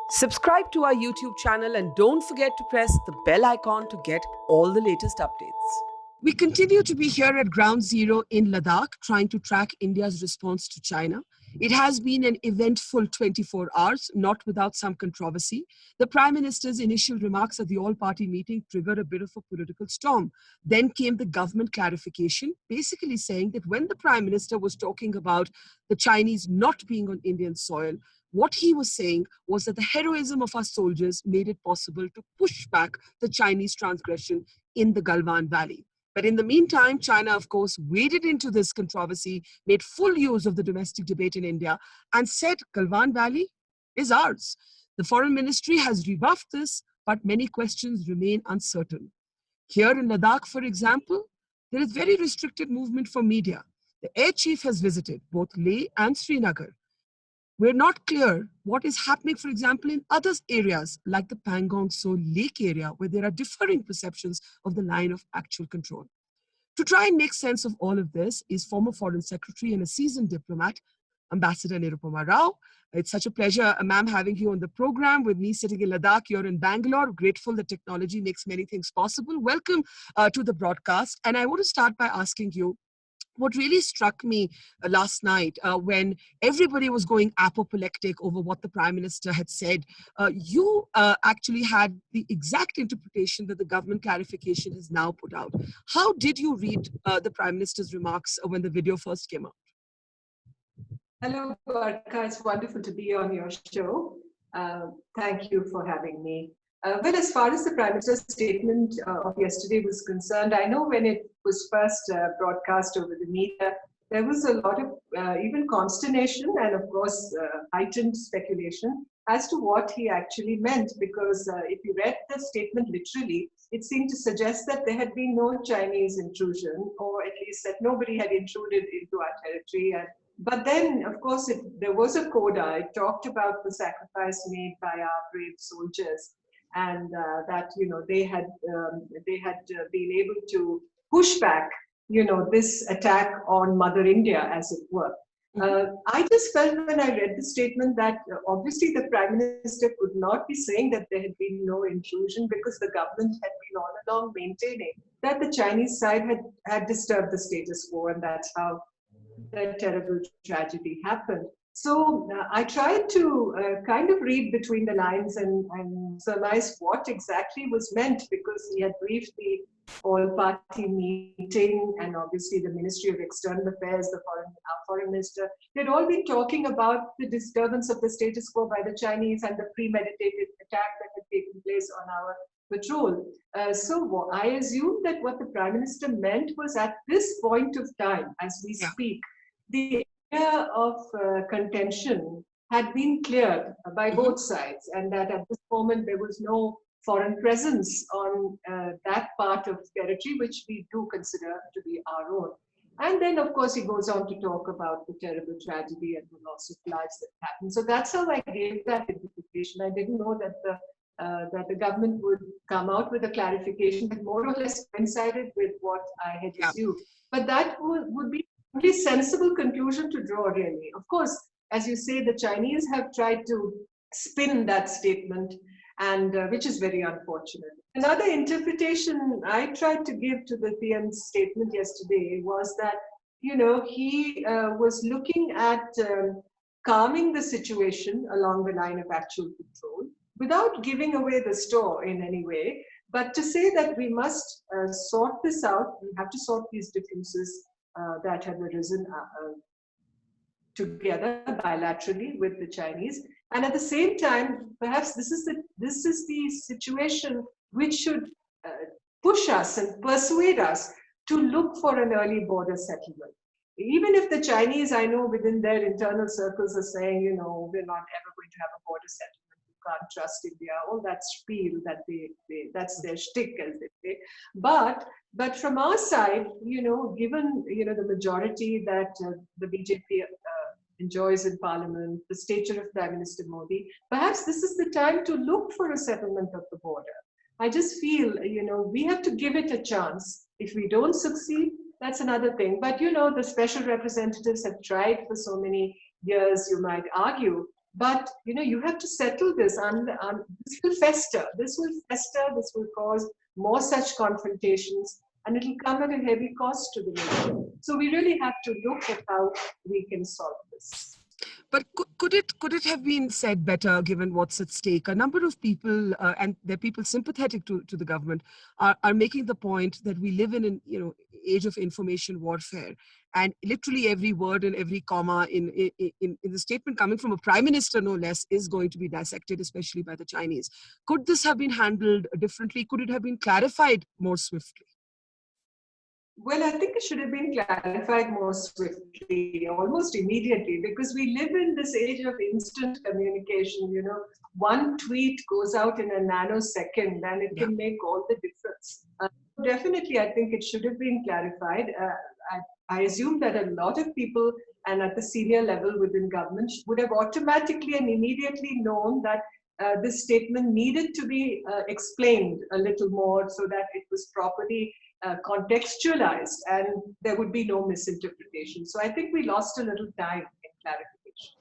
Subscribe to our YouTube channel and don't forget to press the bell icon to get all the latest updates. We continue to be here at Ground Zero in Ladakh, trying to track India's response to China. It has been an eventful 24 hours, not without some controversy. The Prime Minister's initial remarks at the all-party meeting triggered a bit of a political storm. Then came the government clarification, basically saying that when the Prime Minister was talking about the Chinese not being on Indian soil, what he was saying was that the heroism of our soldiers made it possible to push back the Chinese transgression in the Galwan Valley. But in the meantime, China, of course, waded into this controversy, made full use of the domestic debate in India, and said Galwan Valley is ours. The foreign ministry has rebuffed this, but many questions remain uncertain. Here in Ladakh, for example, there is very restricted movement for media. The air chief has visited both Leh and Srinagar. We're not clear what is happening, for example, in other areas like the Pangong Tso Lake area, where there are differing perceptions of the line of actual control. To try and make sense of all of this is former Foreign Secretary and a seasoned diplomat, Ambassador Nirupama Rao. It's such a pleasure, ma'am, having you on the program with me sitting in Ladakh. You're in Bangalore. Grateful that technology makes many things possible. Welcome to the broadcast. And I want to start by asking you, what really struck me last night when everybody was going apoplectic over what the Prime Minister had said, you actually had the exact interpretation that the government clarification has now put out. How did you read the Prime Minister's remarks when the video first came out? Hello, Barka. It's wonderful to be on your show. Thank you for having me. Well, as far as the Prime Minister's statement of yesterday was concerned, I know when it was first broadcast over the media, there was a lot of even consternation and, of course, heightened speculation as to what he actually meant. Because if you read the statement literally, it seemed to suggest that there had been no Chinese intrusion, or at least that nobody had intruded into our territory. But then, of course, there was a coda. It talked about the sacrifice made by our brave soldiers, and that they had been able to push back this attack on Mother India, as it were. I just felt when I read the statement that obviously the Prime Minister could not be saying that there had been no intrusion, because the government had been all along maintaining that the Chinese side had disturbed the status quo, and that's how the terrible tragedy happened. So I tried to kind of read between the lines and surmise what exactly was meant, because he had briefed the all-party meeting, and obviously the Ministry of External Affairs, our foreign minister, they'd all been talking about the disturbance of the status quo by the Chinese and the premeditated attack that had taken place on our patrol. So I assume that what the Prime Minister meant was, at this point of time, as we speak, the area of contention had been cleared by both sides, and that at this moment there was no foreign presence on that part of territory, which we do consider to be our own. And then, of course, he goes on to talk about the terrible tragedy and the loss of lives that happened. So that's how I gave that interpretation. I didn't know that the government would come out with a clarification that more or less coincided with what I had assumed. But that would be a really sensible conclusion to draw, really. Of course, as you say, the Chinese have tried to spin that statement, and which is very unfortunate. Another interpretation I tried to give to the PM's statement yesterday was that, he was looking at calming the situation along the line of actual control, without giving away the store in any way, but to say that we must sort this out. We have to sort these differences that have arisen together bilaterally with the Chinese. And at the same time, perhaps this is the situation which should push us and persuade us to look for an early border settlement. Even if the Chinese, I know within their internal circles, are saying, we're not ever going to have a border settlement, you can't trust India, all that spiel that that's their shtick, as they say. But from our side, given the majority that the BJP enjoys in Parliament, the stature of Prime Minister Modi, perhaps this is the time to look for a settlement of the border. I just feel, we have to give it a chance. If we don't succeed, that's another thing. But, the special representatives have tried for so many years, you might argue, But you have to settle this. This will fester. This will fester. This will cause more such confrontations, and it'll come at a heavy cost to the nation. So we really have to look at how we can solve this. But could it have been said better, given what's at stake? A number of people, and there are people sympathetic to the government, are making the point that we live in an age of information warfare, and literally every word and every comma in the statement coming from a prime minister, no less, is going to be dissected, especially by the Chinese. Could this have been handled differently? Could it have been clarified more swiftly? Well, I think it should have been clarified more swiftly, almost immediately, because we live in this age of instant communication. One tweet goes out in a nanosecond and it can make all the difference. Definitely, I think it should have been clarified. I assume that a lot of people and at the senior level within government would have automatically and immediately known that this statement needed to be explained a little more so that it was properly contextualized and there would be no misinterpretation. So I think we lost a little time in clarification.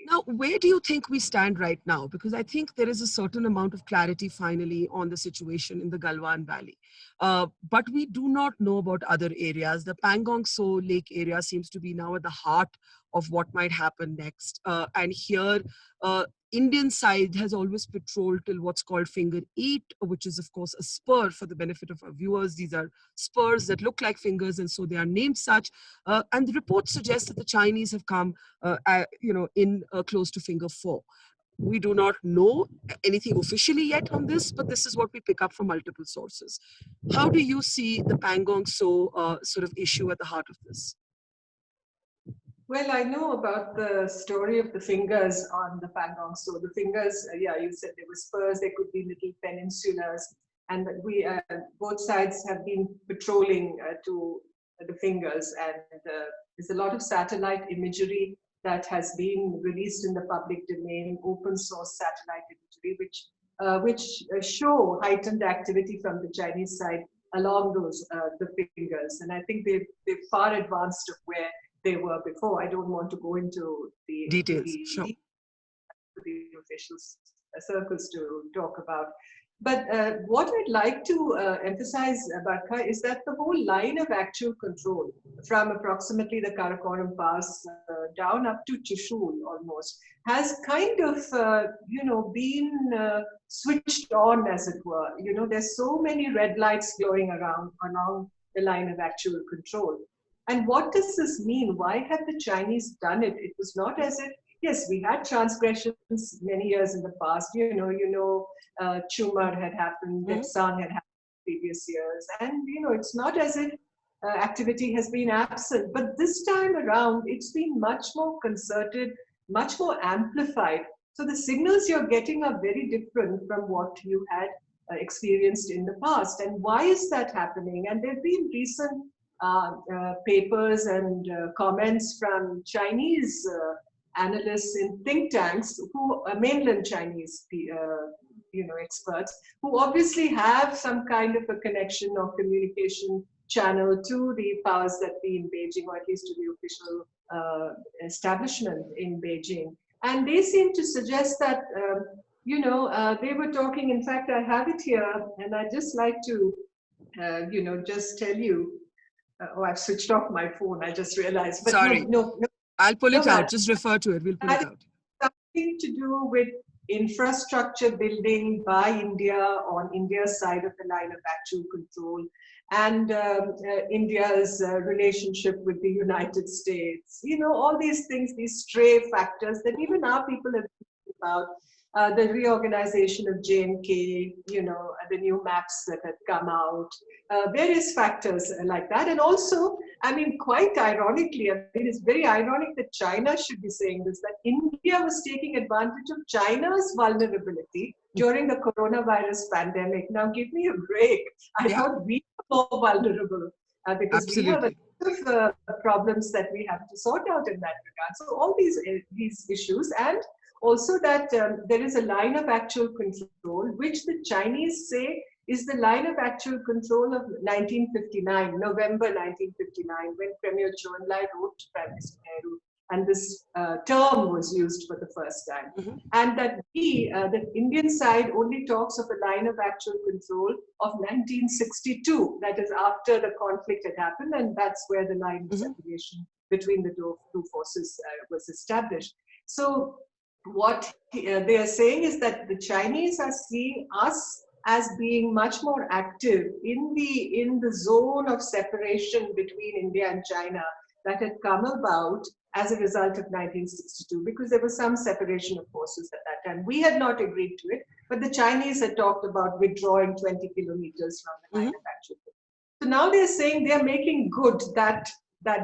Now, where do you think we stand right now? Because I think there is a certain amount of clarity finally on the situation in the Galwan Valley. But we do not know about other areas. The Pangong Tso Lake area seems to be now at the heart of what might happen next. And here, Indian side has always patrolled till what's called Finger 8, which is of course a spur. For the benefit of our viewers, these are spurs that look like fingers, and so they are named such. And the reports suggest that the Chinese have come, in close to Finger 4. We do not know anything officially yet on this, but this is what we pick up from multiple sources. How do you see the Pangong Tso sort of issue at the heart of this? Well, I know about the story of the fingers on the Pangong Tso. The fingers, you said they were spurs, they could be little peninsulas, and we both sides have been patrolling to the fingers, and there's a lot of satellite imagery that has been released in the public domain, open source satellite imagery, which show heightened activity from the Chinese side along those the fingers, and I think they're far advanced of where they were before. I don't want to go into the details, sure. The official circles to talk about. But what I'd like to emphasize, Barkha, is that the whole line of actual control from approximately the Karakoram Pass down up to Chushul almost has kind of, been switched on, as it were. There's so many red lights glowing around along the line of actual control. And what does this mean? Why have the Chinese done it? It was not as if, yes, we had transgressions many years in the past. Chumar had happened, Depsang had happened previous years. And, it's not as if activity has been absent. But this time around, it's been much more concerted, much more amplified. So the signals you're getting are very different from what you had experienced in the past. And why is that happening? And there have been recent papers and comments from Chinese analysts in think tanks who are mainland Chinese, experts who obviously have some kind of a connection or communication channel to the powers that be in Beijing, or at least to the official establishment in Beijing. And they seem to suggest that, they were talking, in fact, I have it here, and I'd just like to, just tell you, I've switched off my phone. I just realized. But sorry. No. I'll pull it out. Just refer to it. We'll pull it out. Something to do with infrastructure building by India on India's side of the line of actual control, and India's relationship with the United States. All these things, these stray factors that even our people have thought about. The reorganization of JNK, the new maps that had come out, various factors like that. And also, quite ironically, it's very ironic that China should be saying this, that India was taking advantage of China's vulnerability during the coronavirus pandemic. Now, give me a break. I thought we were more vulnerable because Absolutely. we have a lot of problems that we have to sort out in that regard. So all these issues, and also that there is a line of actual control, which the Chinese say is the line of actual control of 1959, November 1959, when Premier Chou En-lai wrote to Prime Minister Nehru and this term was used for the first time. And that the Indian side only talks of a line of actual control of 1962, that is after the conflict had happened, and that's where the line of separation between the two forces was established. So what they are saying is that the Chinese are seeing us as being much more active in the zone of separation between India and China that had come about as a result of 1962, because there was some separation of forces at that time. We had not agreed to it, but the Chinese had talked about withdrawing 20 kilometers from the line of actual control. So now they're saying they're making good that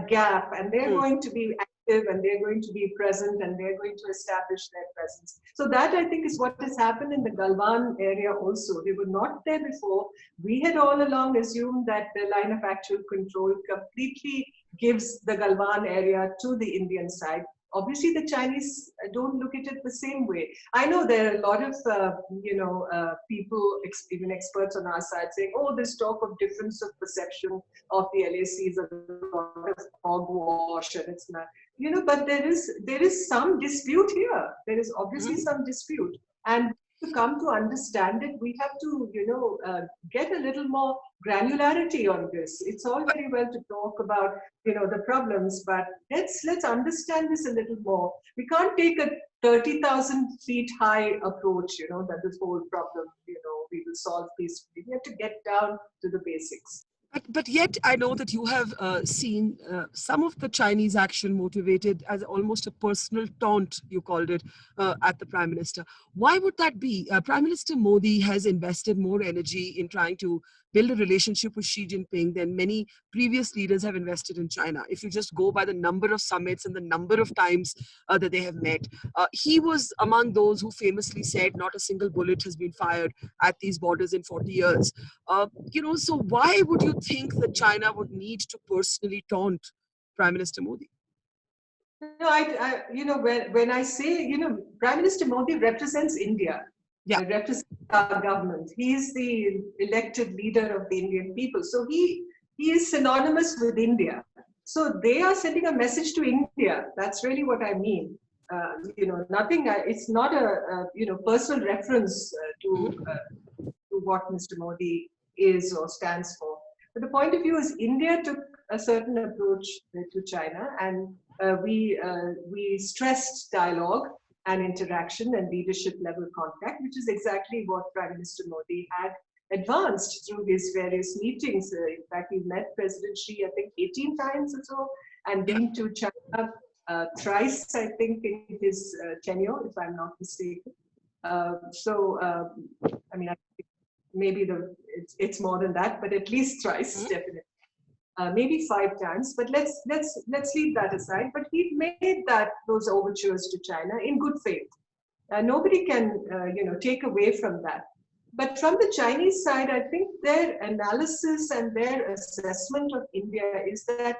gap, and they're going to be active, and they're going to be present, and they're going to establish their presence. So that, I think, is what has happened in the Galwan area also. They were not there before. We had all along assumed that the line of actual control completely gives the Galwan area to the Indian side. Obviously, the Chinese don't look at it the same way. I know there are a lot of, people, even experts on our side, saying, oh, this talk of difference of perception of the LAC is a lot of hogwash, and it's not, but there is some dispute here. There is obviously some dispute. And to come to understand it, we have to, get a little more granularity on this. It's all very well to talk about, the problems, but let's understand this a little more. We can't take a 30,000 feet high approach, that this whole problem, we will solve peacefully. We have to get down to the basics. But yet, I know that you have seen some of the Chinese action motivated as almost a personal taunt, you called it, at the Prime Minister. Why would that be? Prime Minister Modi has invested more energy in trying to build a relationship with Xi Jinping than many previous leaders have invested in China. If you just go by the number of summits and the number of times that they have met, he was among those who famously said not a single bullet has been fired at these borders in 40 years. So why would you think that China would need to personally taunt Prime Minister Modi? No, when I say, Prime Minister Modi represents India. Yeah. Represents our government. He is the elected leader of the Indian people. So he is synonymous with India. So they are sending a message to India. That's really what I mean. Nothing. It's not a personal reference to what Mr. Modi is or stands for. But the point of view is India took a certain approach to China, and we stressed dialogue and interaction and leadership level contact, which is exactly what Prime Minister Modi had advanced through his various meetings. In fact, he met President Xi, I think, 18 times or so, and been to China thrice, I think, in his tenure, if I'm not mistaken. I think maybe it's more than that, but at least thrice, definitely. Maybe 5 times, but let's leave that aside. But he made those overtures to China in good faith. Nobody can take away from that. But from the Chinese side, I think their analysis and their assessment of India is that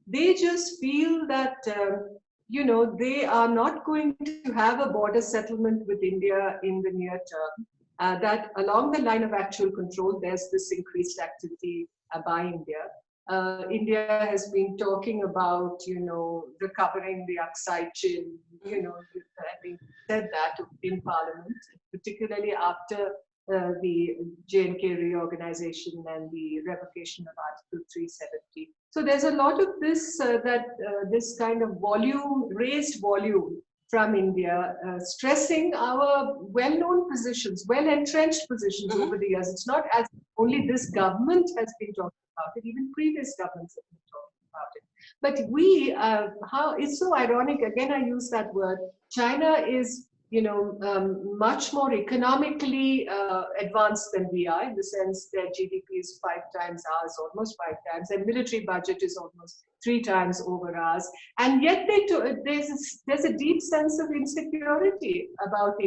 they just feel that they are not going to have a border settlement with India in the near term. That along the line of actual control, there's this increased activity by India. India has been talking about, recovering the Aksai Chin, having said that in Parliament, particularly after the J&K reorganization and the revocation of Article 370. So there's a lot of this, this kind of raised volume from India, stressing our well-known positions, well-entrenched positions over the years. It's not as only this government has been talking about it, even previous governments have been talking about it. But it's so ironic, again, I use that word, China is, much more economically advanced than we are, in the sense their GDP is 5 times ours, almost 5 times. Their military budget is almost 3 times over ours. And yet there's a deep sense of insecurity about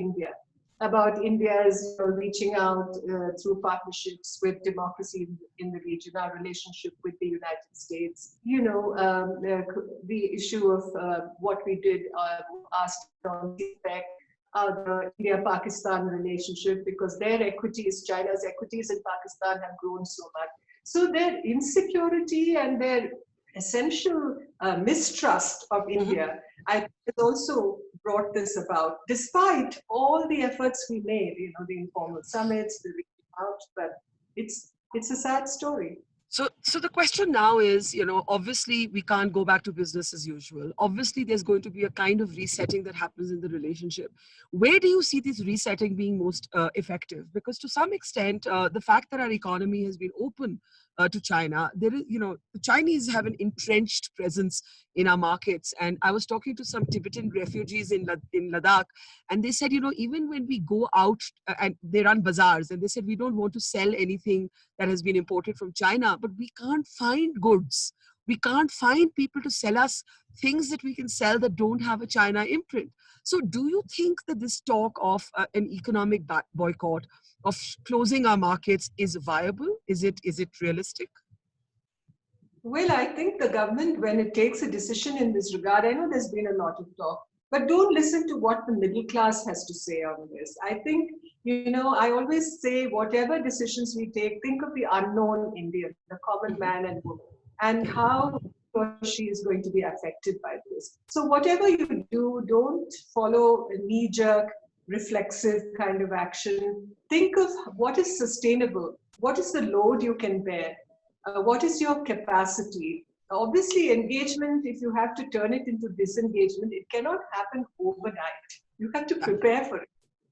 India's reaching out through partnerships with democracy in the region, our relationship with the United States, the issue of what we did asked on CPEC, the India-Pakistan relationship, because China's equities in Pakistan have grown so much. So their insecurity and their essential mistrust of India, I think has also brought this about, despite all the efforts we made, the informal summits, the reaching out, but it's a sad story. So the question now is, obviously we can't go back to business as usual. Obviously, there's going to be a kind of resetting that happens in the relationship. Where do you see this resetting being most effective? Because to some extent, the fact that our economy has been open to China, there is, the Chinese have an entrenched presence in our markets. And I was talking to some Tibetan refugees in Ladakh, and they said, even when we go out and they run bazaars, and they said, we don't want to sell anything that has been imported from China, but we can't find goods. We can't find people to sell us things that we can sell that don't have a China imprint. So do you think that this talk of an economic boycott, of closing our markets, is viable? Is it realistic? Well, I think the government, when it takes a decision in this regard, I know there's been a lot of talk, but don't listen to what the middle class has to say on this. I think, I always say, whatever decisions we take, think of the unknown Indian, the common man and woman, and how he or she is going to be affected by this. So whatever you do, don't follow a knee-jerk, reflexive kind of action. Think of what is sustainable, what is the load you can bear, what is your capacity. Obviously, engagement, if you have to turn it into disengagement, it cannot happen overnight. You have to prepare for it.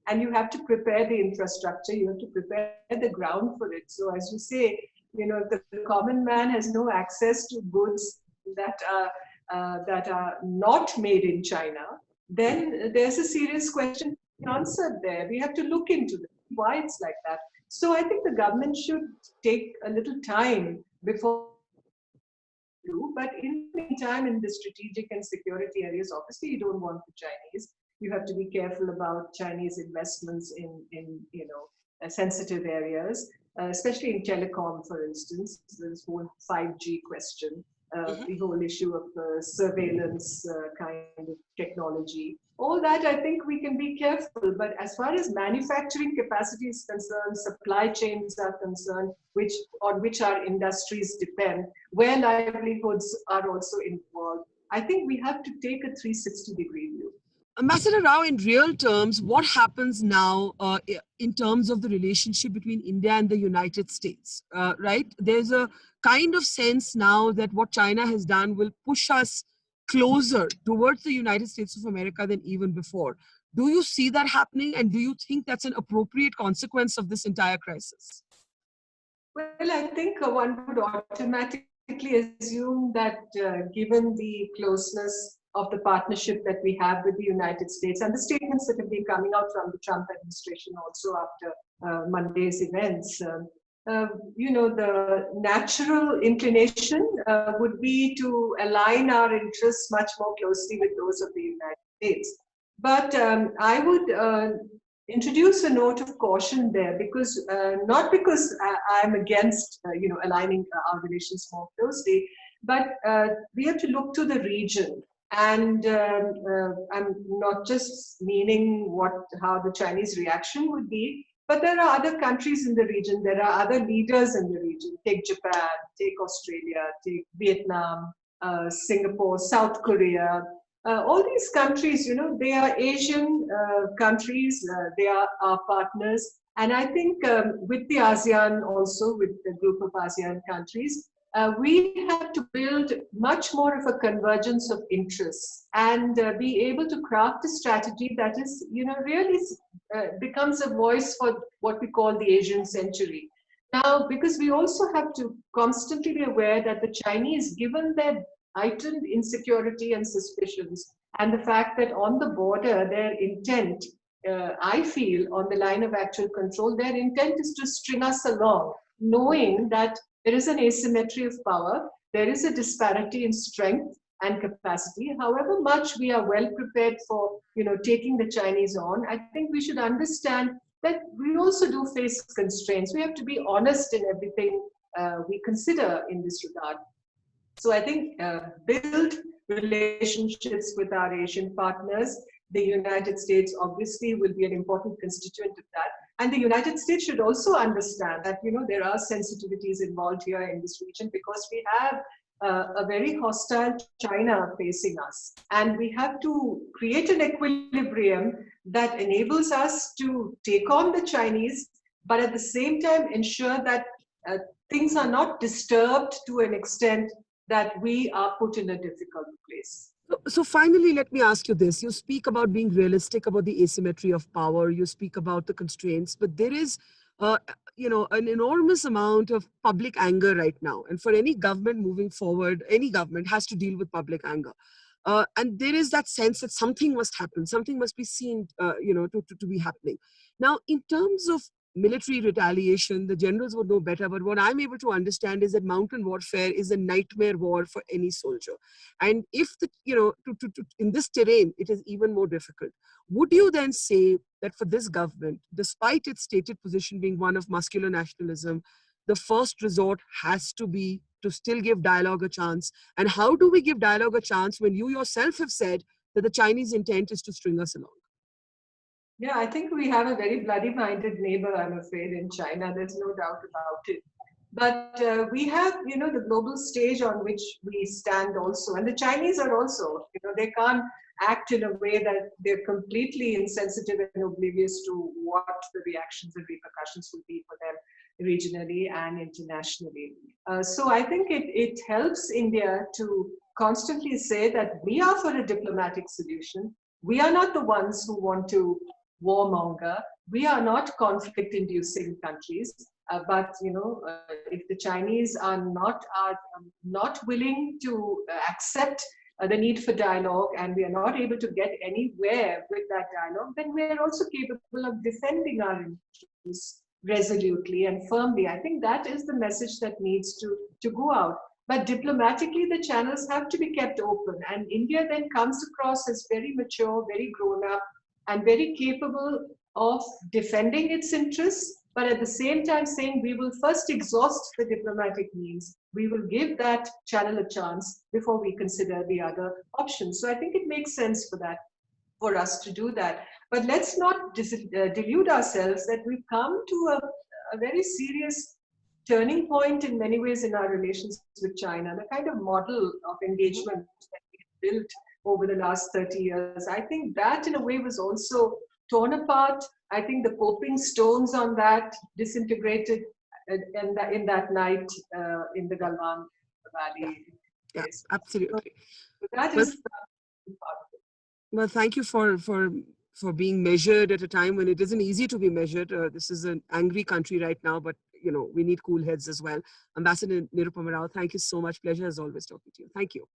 And you have to prepare the infrastructure, you have to prepare the ground for it. So as you say, if the common man has no access to goods that are not made in China, then there's a serious question answered there. We have to look into why it's like that. So I think the government should take a little time before do, but in the meantime, in the strategic and security areas, obviously you don't want the Chinese. You have to be careful about Chinese investments in sensitive areas, especially in telecom, for instance. This whole 5G question, the whole issue of surveillance kind of technology. All that, I think we can be careful. But as far as manufacturing capacity is concerned, supply chains are concerned, on which our industries depend, where livelihoods are also involved, I think we have to take a 360-degree view. Ambassador Rao, in real terms, what happens now in terms of the relationship between India and the United States, right? There's a kind of sense now that what China has done will push us closer towards the United States of America than even before. Do you see that happening? And do you think that's an appropriate consequence of this entire crisis? Well, I think one would automatically assume that given the closeness of the partnership that we have with the United States and the statements that have been coming out from the Trump administration also after Monday's events, the natural inclination would be to align our interests much more closely with those of the United States. But I would introduce a note of caution there, because not because I'm against aligning our relations more closely, but we have to look to the region. And I'm not just meaning how the Chinese reaction would be, but there are other countries in the region, there are other leaders in the region. Take Japan, take Australia, take Vietnam, Singapore, South Korea. All these countries, they are Asian countries, they are our partners. And I think with the ASEAN also, with the group of ASEAN countries, we have to build much more of a convergence of interests and be able to craft a strategy that is, really becomes a voice for what we call the Asian century. Now, because we also have to constantly be aware that the Chinese, given their heightened insecurity and suspicions, and the fact that on the border, their intent, I feel, on the line of actual control, their intent is to string us along, knowing that there is an asymmetry of power, there is a disparity in strength and capacity. However much we are well prepared for, taking the Chinese on, I think we should understand that we also do face constraints. We have to be honest in everything we consider in this regard. So I think build relationships with our Asian partners. The United States obviously will be an important constituent of that. And the United States should also understand that, there are sensitivities involved here in this region, because we have a very hostile China facing us. And we have to create an equilibrium that enables us to take on the Chinese, but at the same time ensure that things are not disturbed to an extent that we are put in a difficult place. So finally, let me ask you this. You speak about being realistic about the asymmetry of power. You speak about the constraints, but there is, uh, an enormous amount of public anger right now. And for any government moving forward, any government has to deal with public anger. And there is that sense that something must happen, something must be seen, to be happening. Now, in terms of military retaliation, the generals would know better. But what I'm able to understand is that mountain warfare is a nightmare war for any soldier. And if in this terrain, it is even more difficult. Would you then say that for this government, despite its stated position being one of muscular nationalism, the first resort has to be to still give dialogue a chance? And how do we give dialogue a chance when you yourself have said that the Chinese intent is to string us along? Yeah, I think we have a very bloody-minded neighbor, I'm afraid, in China. There's no doubt about it. But we have, the global stage on which we stand also. And the Chinese are also, they can't act in a way that they're completely insensitive and oblivious to what the reactions and repercussions will be for them regionally and internationally. So I think it helps India to constantly say that we are for a diplomatic solution. We are not the ones who want to warmonger. We are not conflict-inducing countries. But if the Chinese are not willing to accept the need for dialogue, and we are not able to get anywhere with that dialogue, then we are also capable of defending our interests resolutely and firmly. I think that is the message that needs to go out. But diplomatically, the channels have to be kept open, and India then comes across as very mature, very grown up, and very capable of defending its interests, but at the same time saying we will first exhaust the diplomatic means. We will give that channel a chance before we consider the other options. So I think it makes sense for us to do that. But let's not delude ourselves that we've come to a very serious turning point in many ways in our relations with China. The kind of model of engagement that we built over the last 30 years, I think that in a way was also torn apart. I think the coping stones on that disintegrated in that night in the Galwan Valley. Yeah, Yes. absolutely. So that Well, is the part of it. well, thank you for being measured at a time when it isn't easy to be measured. This is an angry country right now, but we need cool heads as well. Ambassador Nirupama Rao, thank you so much. Pleasure as always talking to you. Thank you.